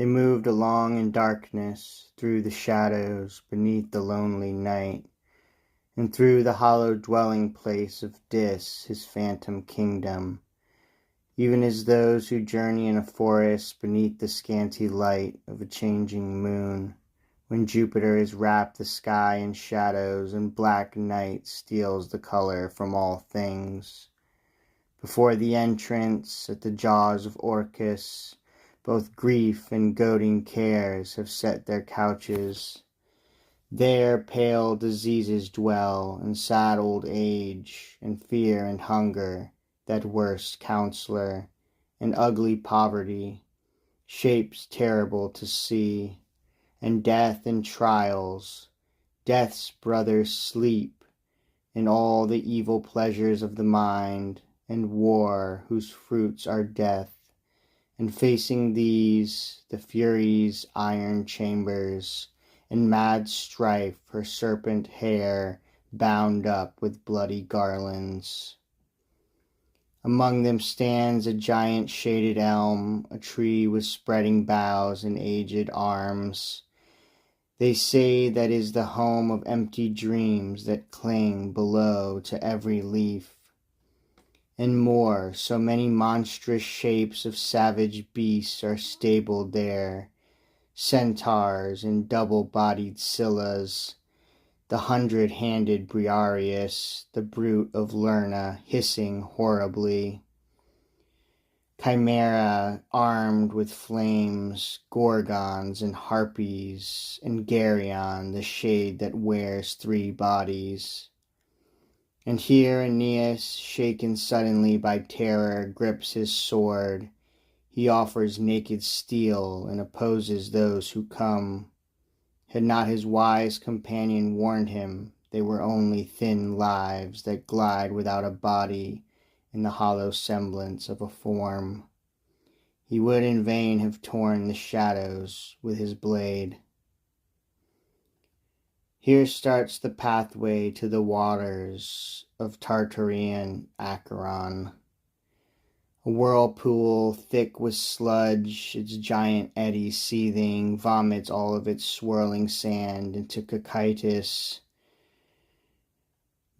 They moved along in darkness, through the shadows, beneath the lonely night, and through the hollow dwelling place of Dis, his phantom kingdom, even as those who journey in a forest beneath the scanty light of a changing moon, when Jupiter has wrapped the sky in shadows and black night steals the color from all things. Before the entrance, at the jaws of Orcus, both grief and goading cares have set their couches. There pale diseases dwell, and sad old age, and fear and hunger, that worst counsellor, and ugly poverty, shapes terrible to see, and death and trials, death's brother sleep, and all the evil pleasures of the mind, and war whose fruits are death. And facing these, the Furies' iron chambers, in mad strife her serpent hair bound up with bloody garlands. Among them stands a giant shaded elm, a tree with spreading boughs and aged arms. They say that is the home of empty dreams that cling below to every leaf. And more, so many monstrous shapes of savage beasts are stabled there, centaurs and double-bodied Scyllas, the 100-handed Briareus, the brute of Lerna, hissing horribly, Chimera armed with flames, Gorgons and Harpies, and Geryon, the shade that wears 3 bodies. And here Aeneas, shaken suddenly by terror, grips his sword. He offers naked steel and opposes those who come. Had not his wise companion warned him, they were only thin lives that glide without a body in the hollow semblance of a form. He would in vain have torn the shadows with his blade. Here starts the pathway to the waters of Tartarean Acheron. A whirlpool thick with sludge, its giant eddy seething, vomits all of its swirling sand into Cocytus.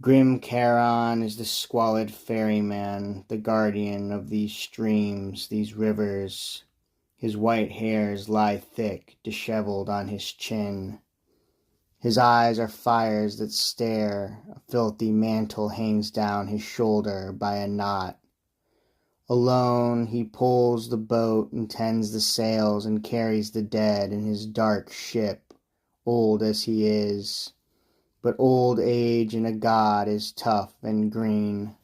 Grim Charon is the squalid ferryman, the guardian of these streams, these rivers. His white hairs lie thick, disheveled on his chin. His eyes are fires that stare, a filthy mantle hangs down his shoulder by a knot. Alone he pulls the boat and tends the sails and carries the dead in his dark ship, old as he is. But old age in a god is tough and green.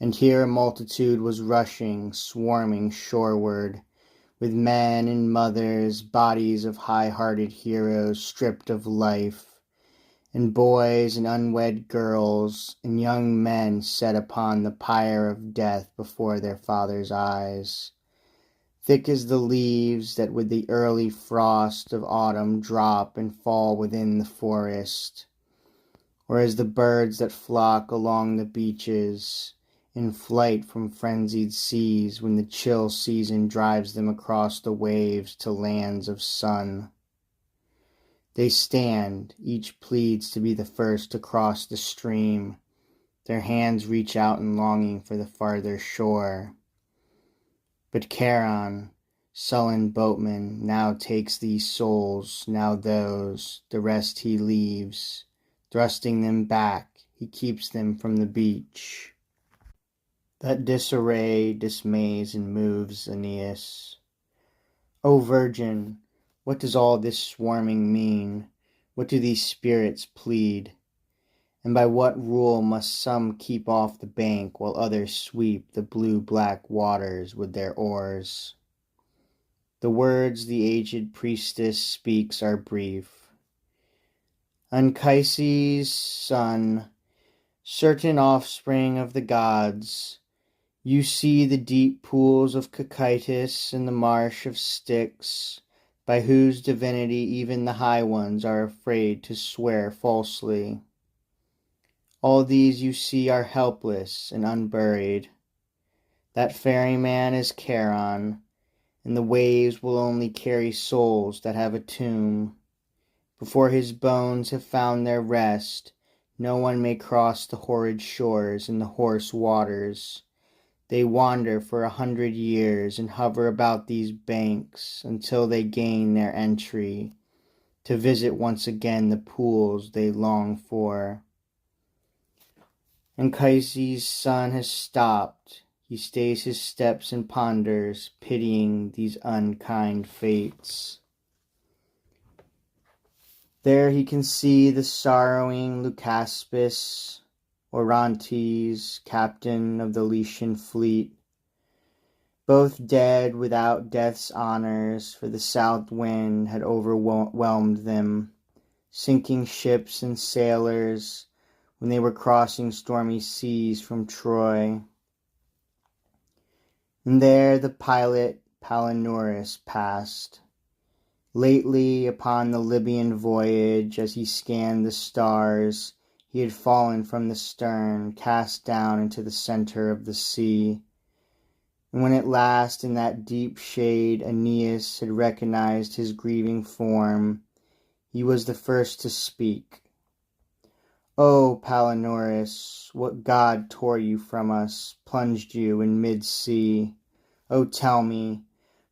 And here a multitude was rushing, swarming shoreward, with men and mothers, bodies of high-hearted heroes stripped of life, and boys and unwed girls, and young men set upon the pyre of death before their fathers' eyes. Thick as the leaves that with the early frost of autumn drop and fall within the forest, or as the birds that flock along the beaches, in flight from frenzied seas when the chill season drives them across the waves to lands of sun. They stand, each pleads to be the first to cross the stream. Their hands reach out in longing for the farther shore. But Charon, sullen boatman, now takes these souls, now those, the rest he leaves. Thrusting them back, he keeps them from the beach. That disarray dismays and moves Aeneas. O Virgin, what does all this swarming mean? What do these spirits plead? And by what rule must some keep off the bank while others sweep the blue-black waters with their oars? The words the aged priestess speaks are brief. Anchises' son, certain offspring of the gods, you see the deep pools of Cocytus and the marsh of Styx, by whose divinity even the high ones are afraid to swear falsely. All these you see are helpless and unburied. That ferryman is Charon, and the waves will only carry souls that have a tomb. Before his bones have found their rest, no one may cross the horrid shores and the hoarse waters. They wander for 100 years and hover about these banks until they gain their entry, to visit once again the pools they long for. Anchises' son has stopped. He stays his steps and ponders, pitying these unkind fates. There he can see the sorrowing Leucaspis, Orontes, captain of the Lycian fleet, both dead without death's honors, for the south wind had overwhelmed them, sinking ships and sailors when they were crossing stormy seas from Troy. And there the pilot Palinurus passed. Lately, upon the Libyan voyage, as he scanned the stars, he had fallen from the stern, cast down into the center of the sea. And when at last in that deep shade Aeneas had recognized his grieving form, he was the first to speak. "O Palinurus, what god tore you from us, plunged you in mid-sea? O tell me,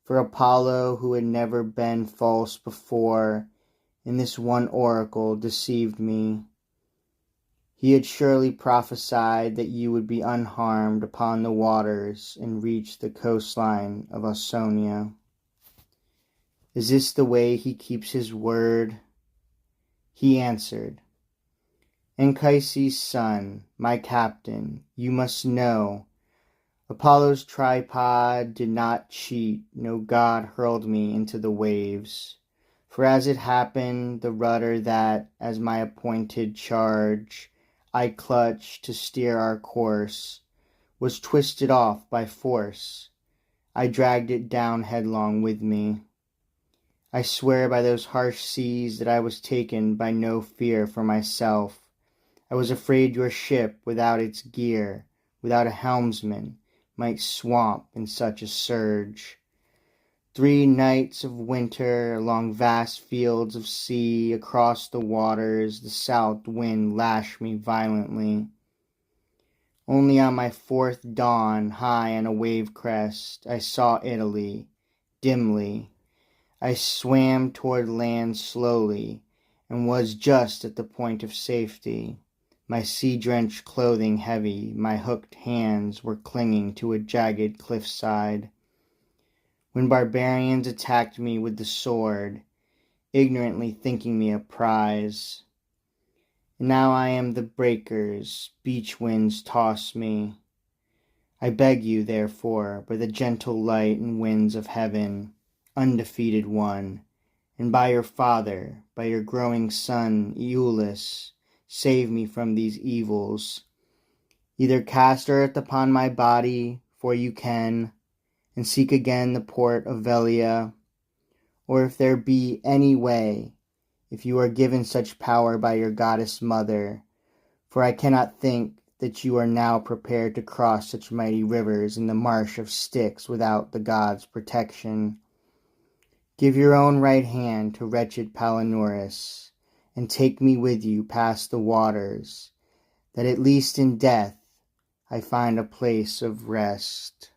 for Apollo, who had never been false before, in this one oracle deceived me. He had surely prophesied that you would be unharmed upon the waters and reach the coastline of Ausonia. Is this the way he keeps his word?" He answered, "Anchises' son, my captain, you must know, Apollo's tripod did not cheat, no god hurled me into the waves. For as it happened, the rudder that, as my appointed charge, I clutched to steer our course, was twisted off by force. I dragged it down headlong with me. I swear by those harsh seas that I was taken by no fear for myself. I was afraid your ship, without its gear, without a helmsman, might swamp in such a surge. 3 nights of winter, along vast fields of sea, across the waters, the south wind lashed me violently. Only on my 4th dawn, high on a wave crest, I saw Italy, dimly. I swam toward land slowly, and was just at the point of safety. My sea-drenched clothing heavy, my hooked hands were clinging to a jagged cliffside, when barbarians attacked me with the sword, ignorantly thinking me a prize. And now I am the breakers, beach winds toss me. I beg you, therefore, by the gentle light and winds of heaven, undefeated one, and by your father, by your growing son, Iülus, save me from these evils. Either cast earth upon my body, for you can, and seek again the port of Velia, or if there be any way, if you are given such power by your goddess mother, for I cannot think that you are now prepared to cross such mighty rivers in the marsh of Styx without the gods' protection. Give your own right hand to wretched Palinurus, and take me with you past the waters, that at least in death I find a place of rest."